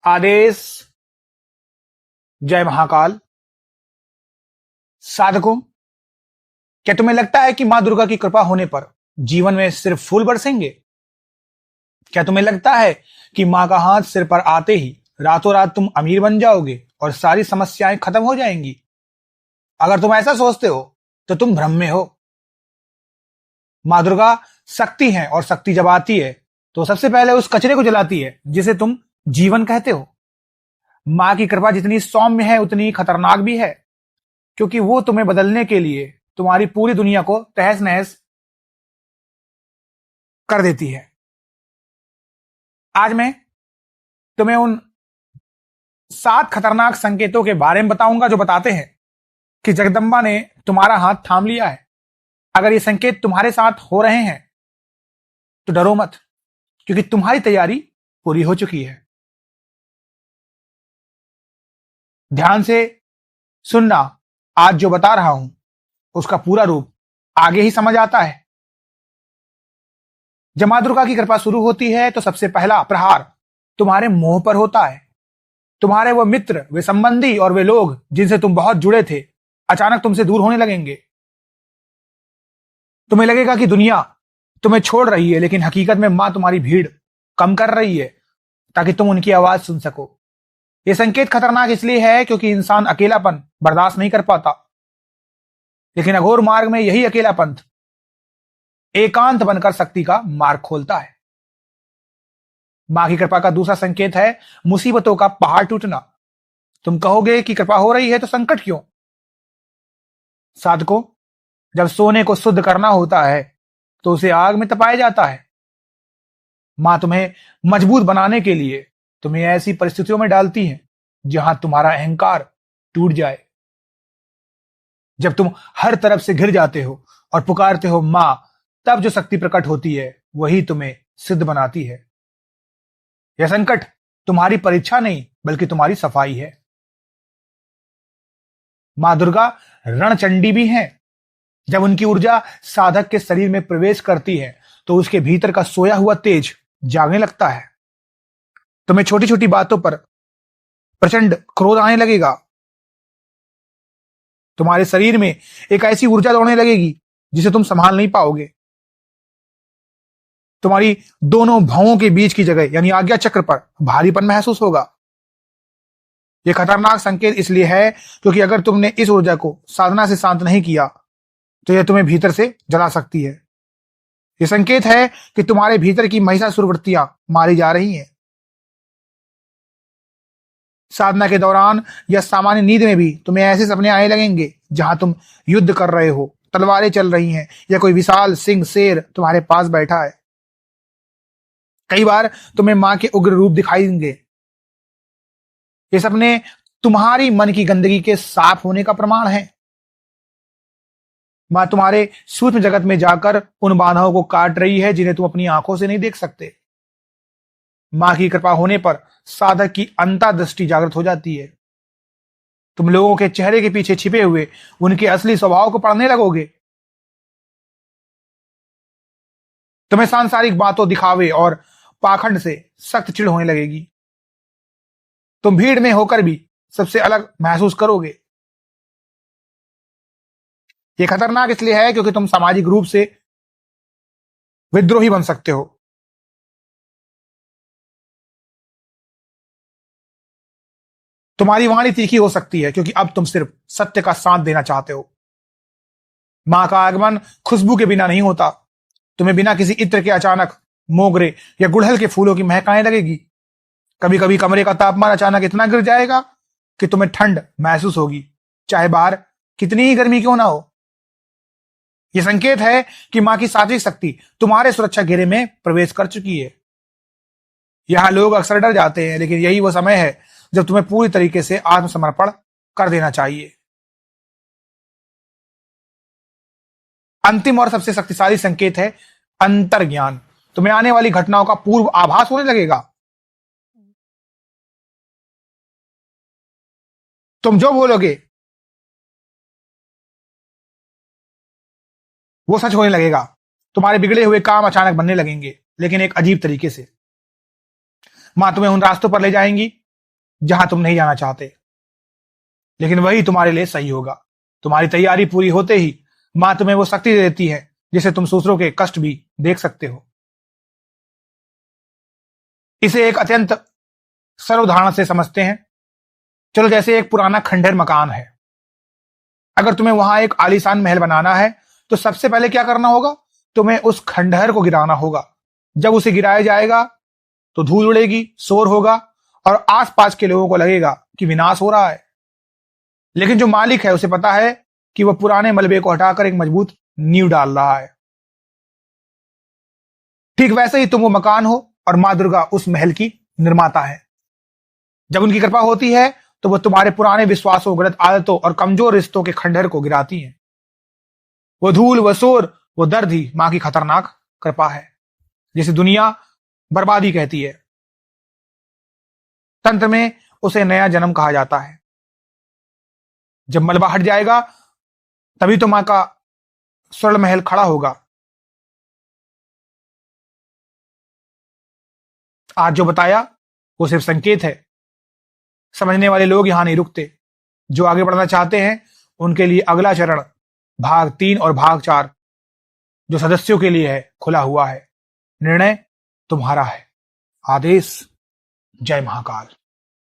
आदेश। जय महाकाल। साधकों, क्या तुम्हें लगता है कि मां दुर्गा की कृपा होने पर जीवन में सिर्फ फूल बरसेंगे? क्या तुम्हें लगता है कि मां का हाथ सिर पर आते ही रातों रात तुम अमीर बन जाओगे और सारी समस्याएं खत्म हो जाएंगी? अगर तुम ऐसा सोचते हो तो तुम भ्रम में हो। मां दुर्गा शक्ति है और शक्ति जब आती है तो सबसे पहले उस कचरे को जलाती है जिसे तुम जीवन कहते हो। मां की कृपा जितनी सौम्य है उतनी ही खतरनाक भी है, क्योंकि वो तुम्हें बदलने के लिए तुम्हारी पूरी दुनिया को तहस नहस कर देती है। आज मैं तुम्हें उन 7 खतरनाक संकेतों के बारे में बताऊंगा जो बताते हैं कि जगदम्बा ने तुम्हारा हाथ थाम लिया है। अगर ये संकेत तुम्हारे साथ हो रहे हैं तो डरो मत, क्योंकि तुम्हारी तैयारी पूरी हो चुकी है। ध्यान से सुनना, आज जो बता रहा हूं उसका पूरा रूप आगे ही समझ आता है। जब मां दुर्गा की कृपा शुरू होती है तो सबसे पहला प्रहार तुम्हारे मुंह पर होता है। तुम्हारे वो मित्र, वे संबंधी और वे लोग जिनसे तुम बहुत जुड़े थे, अचानक तुमसे दूर होने लगेंगे। तुम्हें लगेगा कि दुनिया तुम्हें छोड़ रही है, लेकिन हकीकत में मां तुम्हारी भीड़ कम कर रही है ताकि तुम उनकी आवाज सुन सको। यह संकेत खतरनाक इसलिए है क्योंकि इंसान अकेलापन बर्दाश्त नहीं कर पाता, लेकिन अघोर मार्ग में यही अकेलापन एकांत बनकर शक्ति का मार्ग खोलता है। मां की कृपा का दूसरा संकेत है मुसीबतों का पहाड़ टूटना। तुम कहोगे कि कृपा हो रही है तो संकट क्यों? साधकों, जब सोने को शुद्ध करना होता है तो उसे आग में तपाया जाता है। मां तुम्हें मजबूत बनाने के लिए तुम्हें ऐसी परिस्थितियों में डालती है जहां तुम्हारा अहंकार टूट जाए। जब तुम हर तरफ से घिर जाते हो और पुकारते हो मां, तब जो शक्ति प्रकट होती है वही तुम्हें सिद्ध बनाती है। यह संकट तुम्हारी परीक्षा नहीं बल्कि तुम्हारी सफाई है। मां दुर्गा रणचंडी भी हैं। जब उनकी ऊर्जा साधक के शरीर में प्रवेश करती है तो उसके भीतर का सोया हुआ तेज जागने लगता है। तुम्हें छोटी छोटी बातों पर प्रचंड क्रोध आने लगेगा। तुम्हारे शरीर में एक ऐसी ऊर्जा दौड़ने लगेगी जिसे तुम संभाल नहीं पाओगे। तुम्हारी दोनों भवों के बीच की जगह यानी आज्ञा चक्र पर भारीपन महसूस होगा। यह खतरनाक संकेत इसलिए है क्योंकि अगर तुमने इस ऊर्जा को साधना से शांत नहीं किया तो यह तुम्हें भीतर से जला सकती है। यह संकेत है कि तुम्हारे भीतर की महिषासुर वृत्तियां मारी जा रही हैं। साधना के दौरान या सामान्य नींद में भी तुम्हें ऐसे सपने आने लगेंगे जहां तुम युद्ध कर रहे हो, तलवारें चल रही हैं या कोई विशाल सिंह शेर तुम्हारे पास बैठा है। कई बार तुम्हें मां के उग्र रूप दिखाई देंगे। ये सपने तुम्हारी मन की गंदगी के साफ होने का प्रमाण है। मां तुम्हारे सूक्ष्म जगत में जाकर उन बाधाओं को काट रही है जिन्हें तुम अपनी आंखों से नहीं देख सकते। मां की कृपा होने पर साधक की अंतर्दृष्टि जागृत हो जाती है। तुम लोगों के चेहरे के पीछे छिपे हुए उनके असली स्वभाव को पढ़ने लगोगे। तुम्हें सांसारिक बातों, दिखावे और पाखंड से सख्त चिढ़ होने लगेगी। तुम भीड़ में होकर भी सबसे अलग महसूस करोगे। यह खतरनाक इसलिए है क्योंकि तुम सामाजिक रूप से विद्रोही बन सकते हो। तुम्हारी वाणी तीखी हो सकती है क्योंकि अब तुम सिर्फ सत्य का साथ देना चाहते हो। मां का आगमन खुशबू के बिना नहीं होता। तुम्हें बिना किसी इत्र के अचानक मोगरे या गुड़हल के फूलों की महक आने लगेगी। कभी कभी कमरे का तापमान अचानक इतना गिर जाएगा कि तुम्हें ठंड महसूस होगी, चाहे बाहर कितनी ही गर्मी क्यों ना हो। यह संकेत है कि मां की सात्विक शक्ति तुम्हारे सुरक्षा घेरे में प्रवेश कर चुकी है। यहां लोग अक्सर डर जाते हैं, लेकिन यही वो समय है जब तुम्हें पूरी तरीके से आत्मसमर्पण कर देना चाहिए। अंतिम और सबसे शक्तिशाली संकेत है अंतर्ज्ञान। तुम्हें आने वाली घटनाओं का पूर्व आभास होने लगेगा। तुम जो बोलोगे वो सच होने लगेगा। तुम्हारे बिगड़े हुए काम अचानक बनने लगेंगे, लेकिन एक अजीब तरीके से। मां तुम्हें उन रास्तों पर ले जाएंगी जहां तुम नहीं जाना चाहते, लेकिन वही तुम्हारे लिए सही होगा। तुम्हारी तैयारी पूरी होते ही मां तुम्हें वो शक्ति दे देती है जिसे तुम दूसरों के कष्ट भी देख सकते हो। इसे एक अत्यंत सरल उदाहरण से समझते हैं। चलो, जैसे एक पुराना खंडहर मकान है। अगर तुम्हें वहां एक आलीशान महल बनाना है तो सबसे पहले क्या करना होगा? तुम्हें उस खंडहर को गिराना होगा। जब उसे गिराया जाएगा तो धूल उड़ेगी, शोर होगा और आसपास के लोगों को लगेगा कि विनाश हो रहा है। लेकिन जो मालिक है उसे पता है कि वह पुराने मलबे को हटाकर एक मजबूत नींव डाल रहा है। ठीक वैसे ही तुम वो मकान हो और मां दुर्गा उस महल की निर्माता है। जब उनकी कृपा होती है तो वह तुम्हारे पुराने विश्वासों, गलत आदतों और कमजोर रिश्तों के खंडहर को गिराती है। वो धूल, वो शोर, वो दर्द ही मां की खतरनाक कृपा है, जिसे दुनिया बर्बादी कहती है। तंत्र में उसे नया जन्म कहा जाता है। जब मलबा हट जाएगा तभी तो मां का स्वर्ण महल खड़ा होगा। आज जो बताया वो सिर्फ संकेत है। समझने वाले लोग यहां नहीं रुकते। जो आगे बढ़ना चाहते हैं उनके लिए अगला चरण भाग 3 और भाग 4 जो सदस्यों के लिए है, खुला हुआ है। निर्णय तुम्हारा है। आदेश। जय महाकाल।